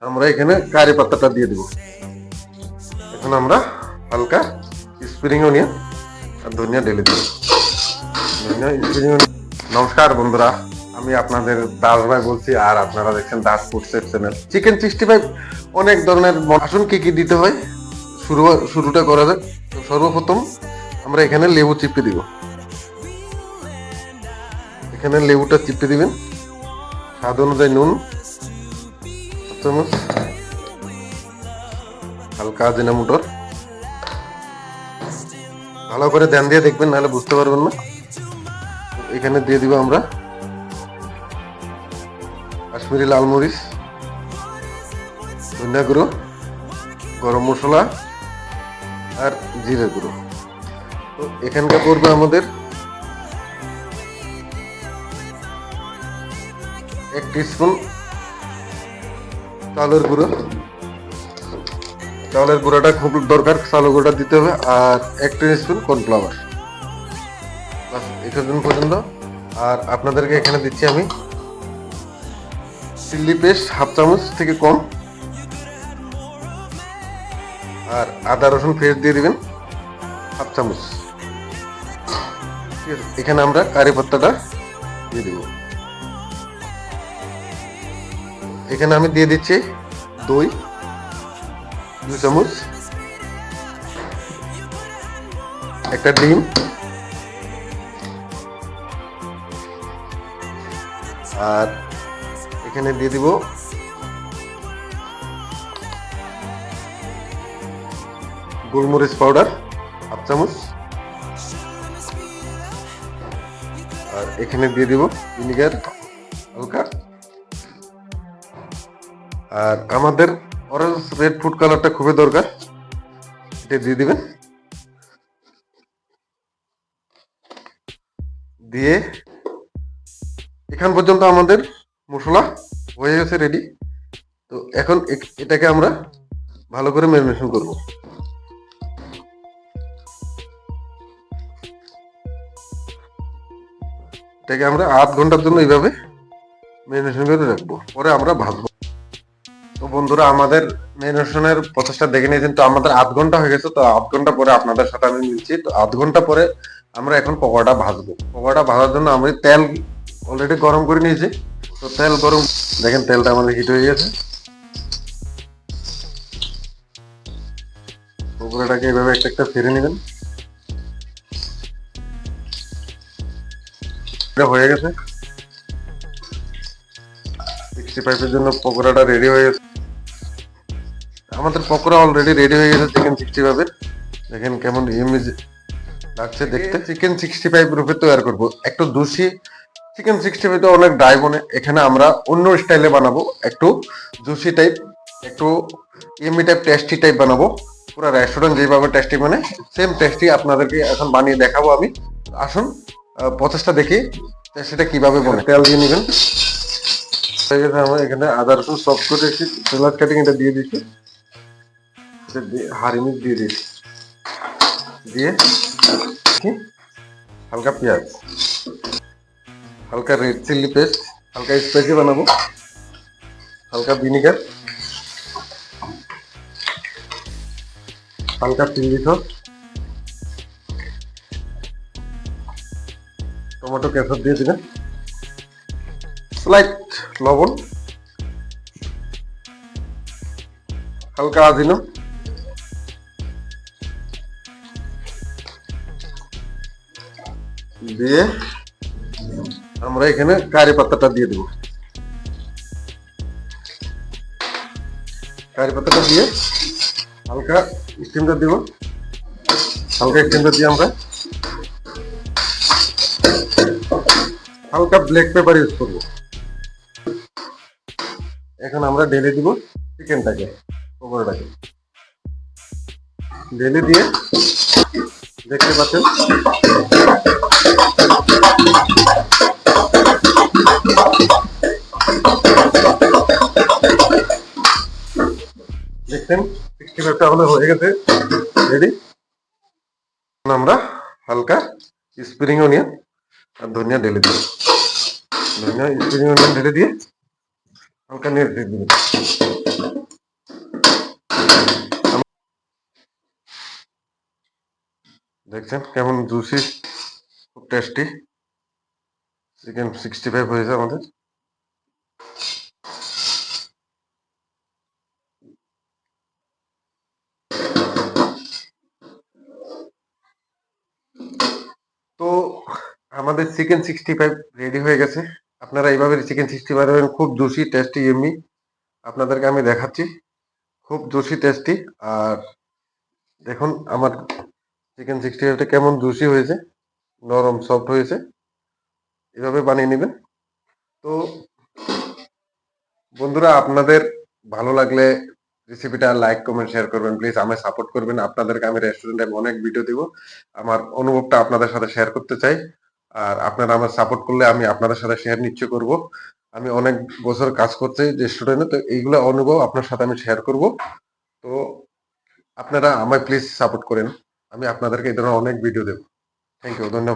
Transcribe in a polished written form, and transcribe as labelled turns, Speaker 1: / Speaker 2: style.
Speaker 1: আমরা এখানে কারি পাতাটা দিয়ে দিব। এখন আমরা হালকা স্প্রিং অনিয়ন আর ধনিয়া ঢেলে দিব। ধনিয়া স্প্রিং অনিয়ন। নমস্কার বন্ধুরা, আমি আপনাদের দাস ভাই বলছি, আর আপনারা দেখছেন Das food safe channel. Chicken 65 অনেক ধরনের আসুন কি কি দিতে হয় শুরুটা করা যাক। তো সর্বপ্রথম আমরা এখানে লেবু চিপে দিব। এখানে লেবুটা চিপে দিবেন। স্বাদ অনুযায়ী নুন, চামচ হালকা জিনামোটর। ভালো করে ধ্যান দিয়ে দেখবেন, নাহলে বুঝতে পারবেন না। এখানে দিয়ে দিব আমরা কাশ্মীরি লাল মরিচ, ধনিয়া গুঁড়ো, গরম মশলা আর জিরে গুঁড়ো। তো এখানকার পড়বে আমাদের 1 টিস্পুন চালের গুঁড়ো। চালের গুঁড়োটা খুব দরকার, চালের গুঁড়োটা দিতে হবে। আর 1 টিস্পুন কর্নফ্লাওয়ার, বাস এতদিন পর্যন্ত। আর আপনাদেরকে এখানে দিচ্ছি আমি চিলি পেস্ট হাফ চামচ থেকে কম, আর আদা রসুন পেস্ট দিয়ে দিবেন হাফ চামচ। ঠিক আছে, এখানে আমরা কারি পাত্তাটা দিয়ে দিব। এখানে আমি দিয়ে দিচ্ছি দই 2 চামচ, একটা ডিম, আর এখানে দিয়ে দিব গোলমরিচ পাউডার হাফ চামচ, আর এখানে দিয়ে দিব ভিনিগার হালকা। আর আমাদের অরেঞ্জ রেড ফুড কালারটা খুবই দরকার, এটা দিয়ে দিবেন। দিয়ে এখান পর্যন্ত আমাদের মশলা হয়ে গেছে রেডি। তো এখন এটাকে আমরা ভালো করে ম্যারিনেশন করব। এটাকে আমরা আধ ঘন্টার জন্য এইভাবে ম্যারিনেশন করে রাখবো, পরে আমরা ভাজবো। তো বন্ধুরা, আমাদের ম্যারিনেশনের প্রসেসটা দেখে নিয়েছেন। তো আমাদের আধ ঘন্টা হয়ে গেছে। তো আধ ঘন্টা পরে আপনাদের সাথে আমি মিলছি। তো আধ ঘন্টা পরে আমরা এখন পকোড়াটা ভাজবো। পকোড়া ভাজার জন্য আমি তেল অলরেডি গরম করে নিয়েছি। তো তেল গরম, দেখেন তেলটা আমাদের হিট হয়ে গেছে। পকোড়াটাকে এইভাবে একটা একটা ফিরে নেবেন। হয়ে গেছে 65 এর জন্য পকোড়াটা রেডি হয়ে গেছে। আমাদের পকোড়া অলরেডি রেডি হয়ে গেছে চিকেন 65 এর। দেখেন কেমন ইমেজ লাগছে দেখতে। চিকেন 65 রূপে তৈরি করব। একটু জুসি চিকেন 65 তো অনেক ড্রাই বনে, এখানে আমরা অন্য স্টাইলে বানাবো, একটু জুসি টাইপ, একটু ইয়েমি টাইপ, টেস্টি টাইপ বানাবো। পুরো রেস্টুরেন্ট যেভাবে টেস্টি মানে সেম টেস্টি আপনাদেরকে এখন বানিয়ে দেখাবো আমি। আসুন প্রসেসটা দেখি সেটা কিভাবে বনে। তেল দিয়ে নেবেন। আমরা এখানে আদা রসুন সব করে রেখেছি, স্যালাড কাটিং এটা দিয়ে দিচ্ছি, হাড়ি মিট দিয়ে দিচ্ছি, দিয়ে হালকা পেঁয়াজ, হালকা রেড চিলি পেস্ট, হালকা স্পাইসি বানাবো, হালকা ভিনিগার, হালকা চিলি সস, টমেটো কেচাপ দিয়ে দিবেন, স্লাইট লবণ, হালকা আজিনো, দিয়ে আমরা এখানে কারি পাতাটা দিয়ে দেব। কারি পাতাটা দিয়ে হালকা স্টিমটা দিব। হালকা স্টিমটা দিয়ে আমরা হালকা ব্ল্যাক পেপার ইউজ করব। এখন আমরা ঢেলে দিব চিকেনটাকে, পকোড়াটাকে ঢেলে দিয়ে দেখতে পাচ্ছেন দেখছেন 65টা আমাদের হয়ে গেছে রেডি। আমরা হালকা স্প্রিং অনিয়ন আর ধনিয়া ঢেলে দিই। ধনিয়া স্প্রিং অনিয়ন ঢেলে দিয়ে হালকা নেড়ে দিবেন। দেখছেন কেমন জুসি, খুব টেস্টি চিকেন 65 হয়েছে আমাদের। তো আমাদের চিকেন 65 রেডি হয়ে গেছে। আপনারা এইভাবে চিকেন 65 খুব জুসি টেস্টি ইয়েমি। আপনাদেরকে আমি দেখাচ্ছি, খুব জুসি টেস্টি। আর দেখুন আমার চিকেন 65টা কেমন জুসি হয়েছে, নরম সফট হয়েছে। এভাবে বানিয়ে নেবেন। তো বন্ধুরা, আপনাদের ভালো লাগলে রেসিপিটা লাইক কমেন্ট শেয়ার করবেন, প্লিজ আমায় সাপোর্ট করবেন। আপনাদেরকে আমি রেস্টুরেন্টে অনেক ভিডিও দিব, আমার অনুভবটা আপনাদের সাথে শেয়ার করতে চাই। আর আপনারা আমার সাপোর্ট করলে আমি আপনাদের সাথে শেয়ার নিশ্চয় করব। আমি অনেক বছর কাজ করছি রেস্টুরেন্টে, তো এইগুলো অনুভব আপনার সাথে আমি শেয়ার করব। তো আপনারা আমায় প্লিজ সাপোর্ট করেন, আমি আপনাদেরকে এই ধরনের অনেক ভিডিও দেব। থ্যাংক ইউ, ধন্যবাদ।